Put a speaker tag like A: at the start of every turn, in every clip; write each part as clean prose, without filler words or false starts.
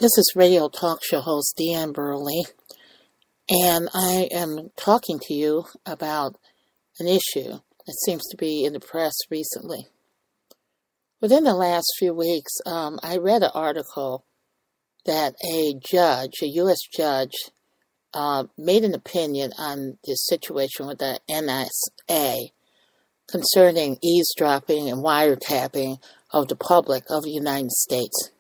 A: This is radio talk show host Deanne Burley, and I am talking to you about an issue that seems to be in the press recently. Within the last few weeks, I read an article that a U.S. judge, made an opinion on the situation with the NSA concerning eavesdropping and wiretapping of the public of the United States.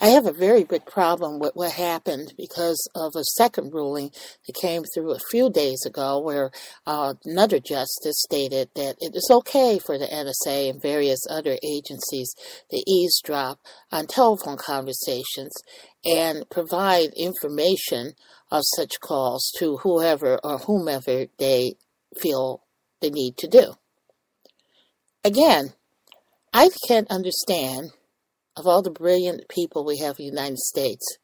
A: I have a very big problem with what happened because of a second ruling that came through a few days ago where another justice stated that it is okay for the NSA and various other agencies to eavesdrop on telephone conversations and provide information of such calls to whoever or whomever they feel they need to do. Again, I can't understand, of all the brilliant people we have in the United States,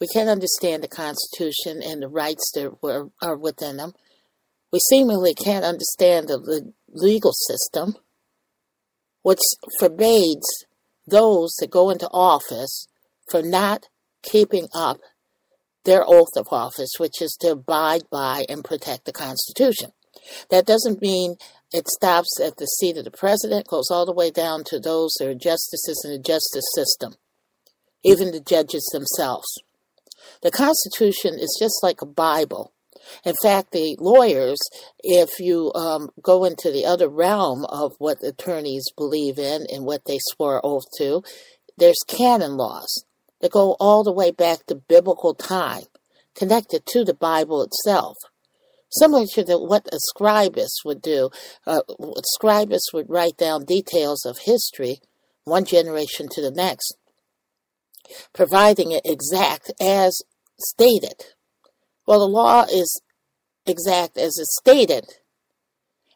A: we can't understand the Constitution and the rights that are within them. We seemingly can't understand the legal system, which forbids those that go into office for not keeping up their oath of office, which is to abide by and protect the Constitution. That doesn't mean it stops at the seat of the president, goes all the way down to those that are justices in the justice system, even the judges themselves. The Constitution is just like a Bible. In fact, the lawyers, if you go into the other realm of what attorneys believe in and what they swore oath to, there's canon laws that go all the way back to biblical time, connected to the Bible itself. Similar to what a scribus would do. Scribus would write down details of history, one generation to the next, providing it exact as stated. Well, the law is exact as it's stated,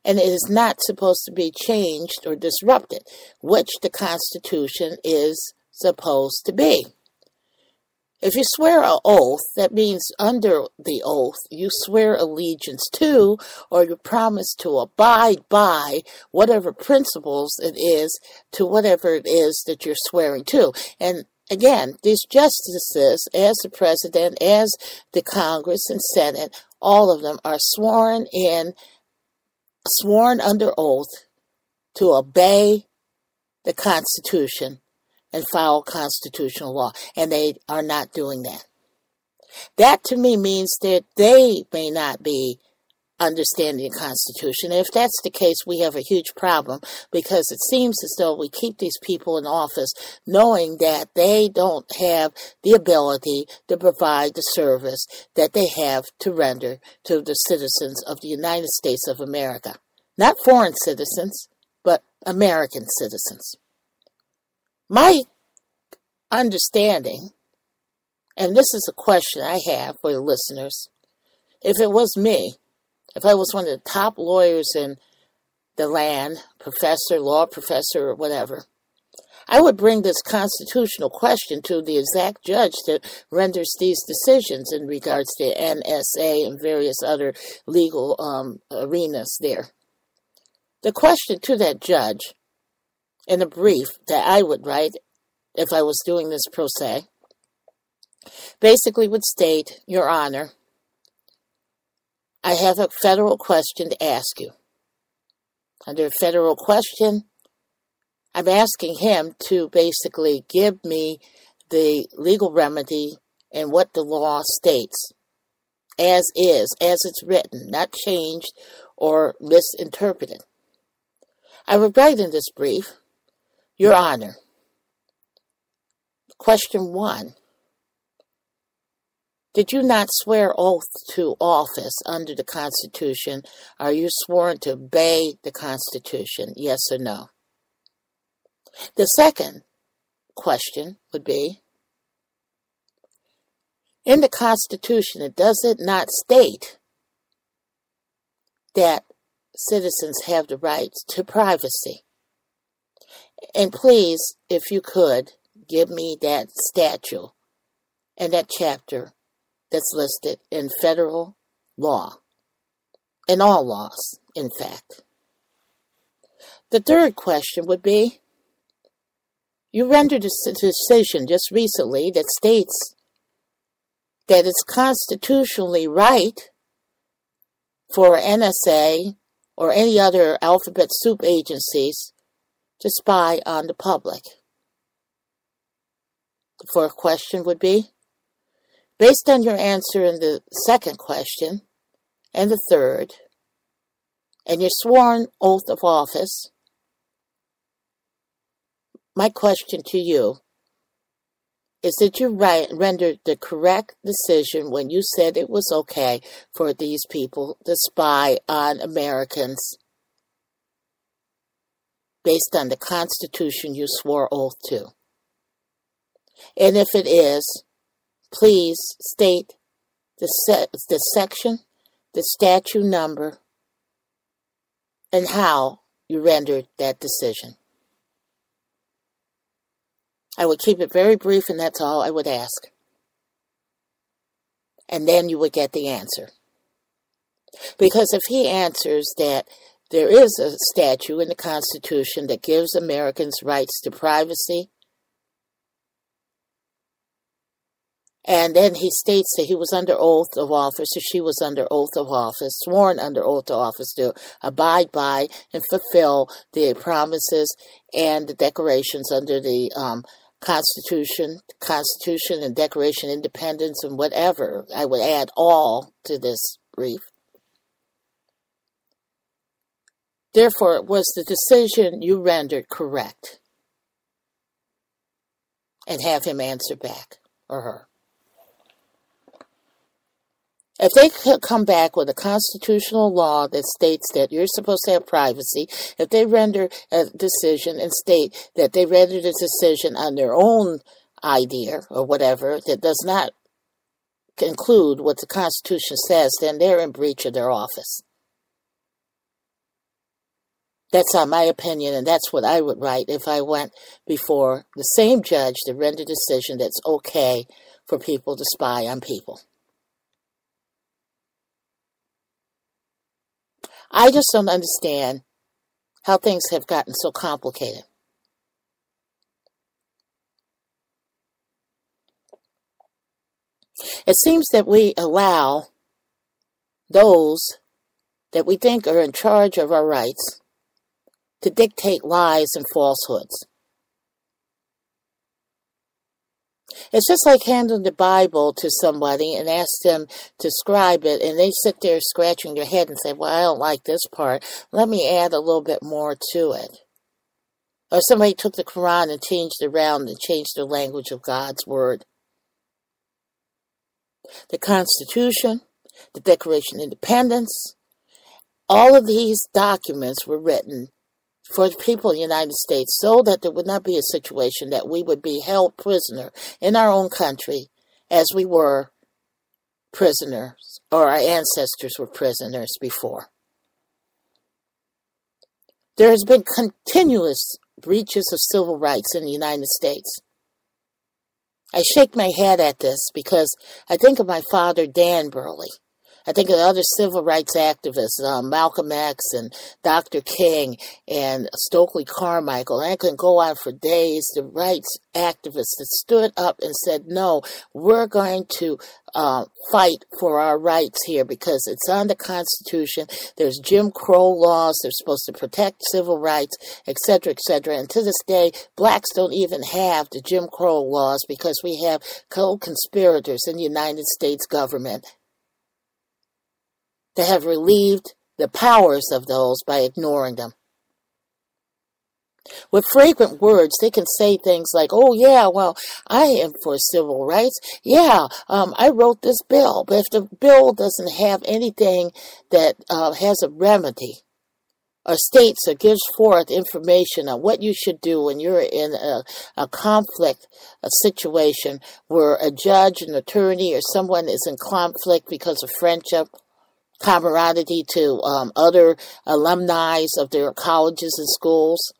A: and it is not supposed to be changed or disrupted, which the Constitution is supposed to be. If you swear an oath, that means under the oath you swear allegiance to, or you promise to abide by whatever principles it is to whatever it is that you're swearing to. And again, these justices, as the president, as the Congress and Senate, all of them are sworn under oath to obey the Constitution and follow constitutional law, and they are not doing that. That to me means that they may not be understanding the Constitution. And if that's the case, we have a huge problem, because it seems as though we keep these people in office knowing that they don't have the ability to provide the service that they have to render to the citizens of the United States of America. Not foreign citizens, but American citizens. My understanding, and this is a question I have for the listeners, if it was me, if I was one of the top lawyers in the land, law professor, or whatever, I would bring this constitutional question to the exact judge that renders these decisions in regards to NSA and various other legal arenas there. The question to that judge, in a brief that I would write if I was doing this pro se, basically would state, Your Honor, I have a federal question to ask you. Under a federal question, I'm asking him to basically give me the legal remedy and what the law states, as is, as it's written, not changed or misinterpreted. I would write in this brief, Your Honor, question 1, did you not swear oath to office under the Constitution? Are you sworn to obey the Constitution, yes or no? The second question would be, in the Constitution, does it not state that citizens have the right to privacy? And please, if you could, give me that statute and that chapter that's listed in federal law, in all laws, in fact. The third question would be, You rendered a decision just recently that states that it's constitutionally right for NSA or any other alphabet soup agencies to spy on the public. The fourth question would be, based on your answer in the second question and the third, and your sworn oath of office, my question to you is that you rendered the correct decision when you said it was okay for these people to spy on Americans based on the Constitution you swore oath to. And if it is, please state the section, the statute number, and how you rendered that decision. I would keep it very brief, and that's all I would ask. And then you would get the answer. Because if he answers that there is a statute in the Constitution that gives Americans rights to privacy, and then he states that he was under oath of office, or she was under oath of office, sworn under oath of office to abide by and fulfill the promises and the declarations under the Constitution and Declaration of Independence and whatever. I would add all to this brief. Therefore, was the decision you rendered correct? And have him answer back, or her. If they could come back with a constitutional law that states that you're supposed to have privacy, if they render a decision and state that they rendered a decision on their own idea or whatever that does not include what the Constitution says, then they're in breach of their office. That's not my opinion, and that's what I would write if I went before the same judge to render a decision that's okay for people to spy on people. I just don't understand how things have gotten so complicated. It seems that we allow those that we think are in charge of our rights to dictate lies and falsehoods. It's just like handing the Bible to somebody and ask them to scribe it, and they sit there scratching their head and say, well, I don't like this part. Let me add a little bit more to it. Or somebody took the Quran and changed it around and changed the language of God's Word. The Constitution, the Declaration of Independence, all of these documents were written for the people of the United States so that there would not be a situation that we would be held prisoner in our own country as we were prisoners, or our ancestors were prisoners before. There has been continuous breaches of civil rights in the United States. I shake my head at this because I think of my father, Dan Burley. I think of other civil rights activists, Malcolm X and Dr. King and Stokely Carmichael. And I can go on for days. The rights activists that stood up and said, no, we're going to fight for our rights here because it's on the Constitution. There's Jim Crow laws. They're supposed to protect civil rights, etc., etc. And to this day, blacks don't even have the Jim Crow laws because we have co-conspirators in the United States government that have relieved the powers of those by ignoring them. With fragrant words, they can say things like, oh yeah, well, I am for civil rights. Yeah, I wrote this bill. But if the bill doesn't have anything that has a remedy or states or gives forth information on what you should do when you're in a conflict, a situation where a judge, an attorney, or someone is in conflict because of friendship, camaraderie to other alumni of their colleges and schools,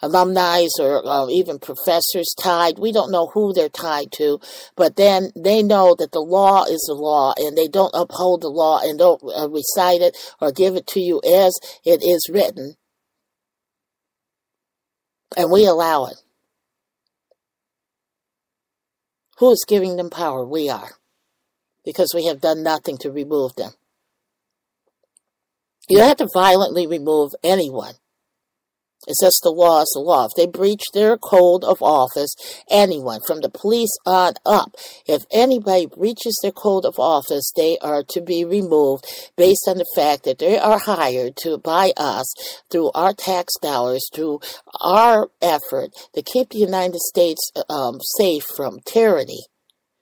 A: alumni or even professors tied. We don't know who they're tied to, but then they know that the law is the law, and they don't uphold the law and don't recite it or give it to you as it is written. And we allow it. Who is giving them power? We are. Because we have done nothing to remove them. You have to violently remove anyone. It's just the law is the law. If they breach their code of office, anyone, from the police on up, if anybody breaches their code of office, they are to be removed based on the fact that they are hired by us through our tax dollars, through our effort to keep the United States safe from tyranny.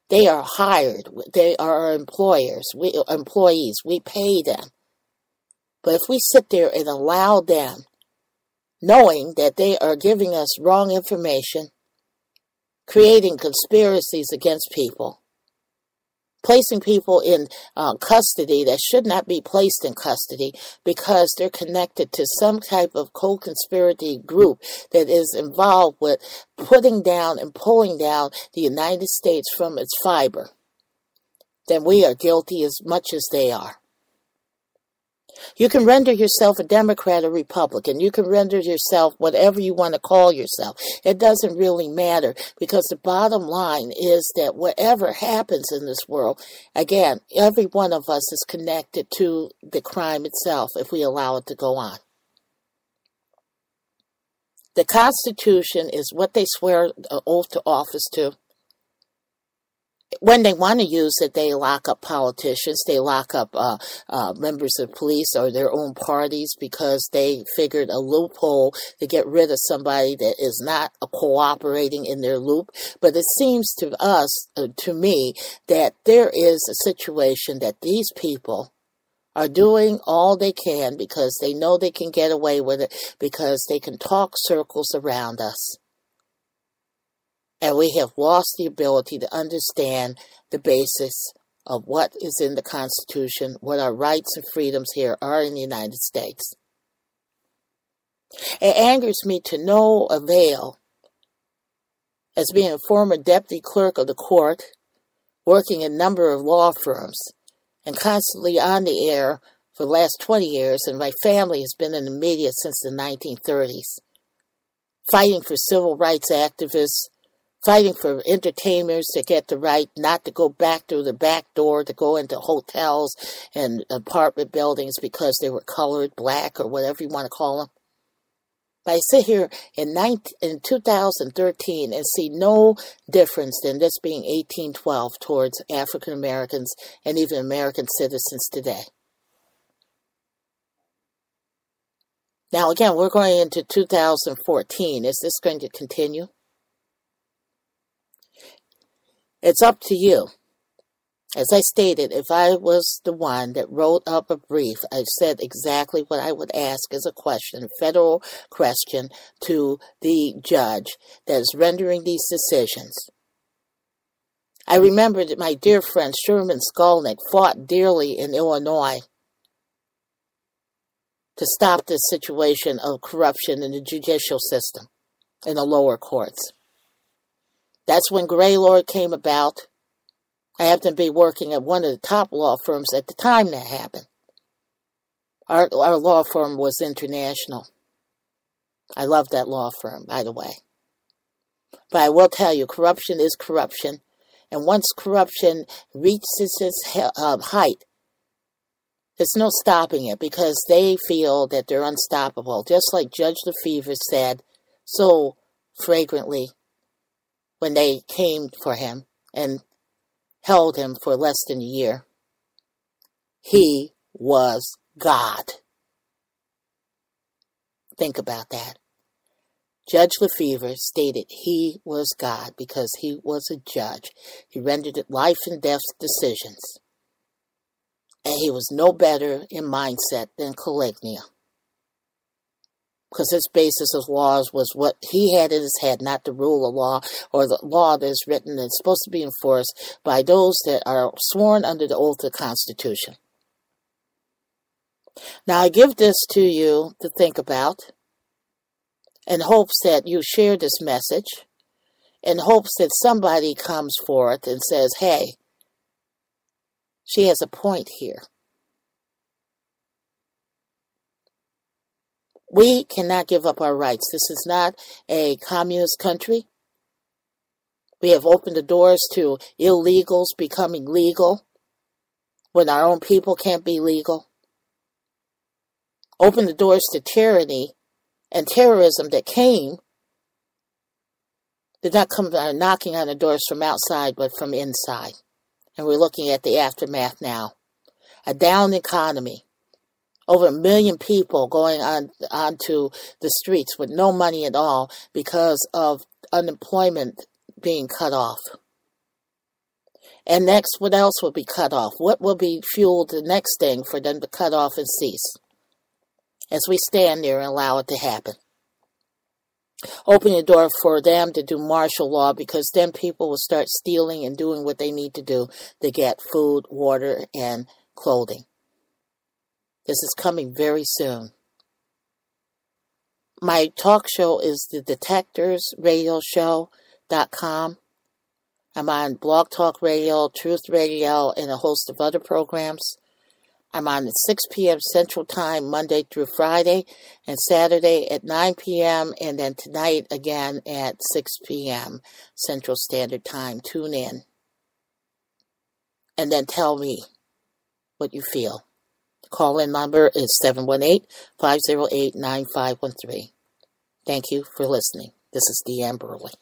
A: They are hired. They are our employees. We pay them. But if we sit there and allow them, knowing that they are giving us wrong information, creating conspiracies against people, placing people in custody that should not be placed in custody because they're connected to some type of co-conspiracy group that is involved with putting down and pulling down the United States from its fiber, then we are guilty as much as they are. You can render yourself a Democrat or Republican. You can render yourself whatever you want to call yourself. It doesn't really matter, because the bottom line is that whatever happens in this world, again, every one of us is connected to the crime itself if we allow it to go on. The Constitution is what they swear an oath to office to. When they want to use it, they lock up politicians, they lock up members of police or their own parties because they figured a loophole to get rid of somebody that is not cooperating in their loop. But it seems to us, to me, that there is a situation that these people are doing all they can because they know they can get away with it, because they can talk circles around us. And we have lost the ability to understand the basis of what is in the Constitution, what our rights and freedoms here are in the United States. It angers me to no avail, as being a former deputy clerk of the court, working in a number of law firms, and constantly on the air for the last 20 years, and my family has been in the media since the 1930s, fighting for civil rights activists, fighting for entertainers to get the right not to go back through the back door to go into hotels and apartment buildings because they were colored, black, or whatever you want to call them. But I sit here in 2013 and see no difference than this being 1812 towards African Americans and even American citizens today. Now again, we're going into 2014. Is this going to continue? It's up to you. As I stated, if I was the one that wrote up a brief, I've said exactly what I would ask as a question, a federal question, to the judge that is rendering these decisions. I remember that my dear friend Sherman Skolnick fought dearly in Illinois to stop this situation of corruption in the judicial system, in the lower courts. That's when Graylord came about. I happened to be working at one of the top law firms at the time that happened. Our law firm was international. I love that law firm, by the way. But I will tell you, corruption is corruption. And once corruption reaches its height, there's no stopping it, because they feel that they're unstoppable. Just like Judge Lefevre said so fragrantly when they came for him and held him for less than a year. He was God. Think about that. Judge Lefevre stated he was God because he was a judge. He rendered life and death decisions. And he was no better in mindset than Caligula, because his basis of laws was what he had in his head, not the rule of law or the law that is written and supposed to be enforced by those that are sworn under the oath of the Constitution. Now, I give this to you to think about in hopes that you share this message, in hopes that somebody comes forth and says, hey, she has a point here. We cannot give up our rights. This is not a communist country. We have opened the doors to illegals becoming legal when our own people can't be legal. Opened the doors to tyranny and terrorism that did not come knocking on the doors from outside, but from inside. And we're looking at the aftermath now. A down economy. Over 1 million people going onto the streets with no money at all because of unemployment being cut off. And next, what else will be cut off? What will be fueled the next thing for them to cut off and cease? As we stand there and allow it to happen. Open the door for them to do martial law, because then people will start stealing and doing what they need to do to get food, water, and clothing. This is coming very soon. My talk show is the DetectorsRadioshow.com. I'm on Blog Talk Radio, Truth Radio, and a host of other programs. I'm on at 6 p.m. Central Time, Monday through Friday, and Saturday at 9 p.m., and then tonight again at 6 p.m. Central Standard Time. Tune in. And then tell me what you feel. The call-in number is 718-508-9513. Thank you for listening. This is Deanne Burley.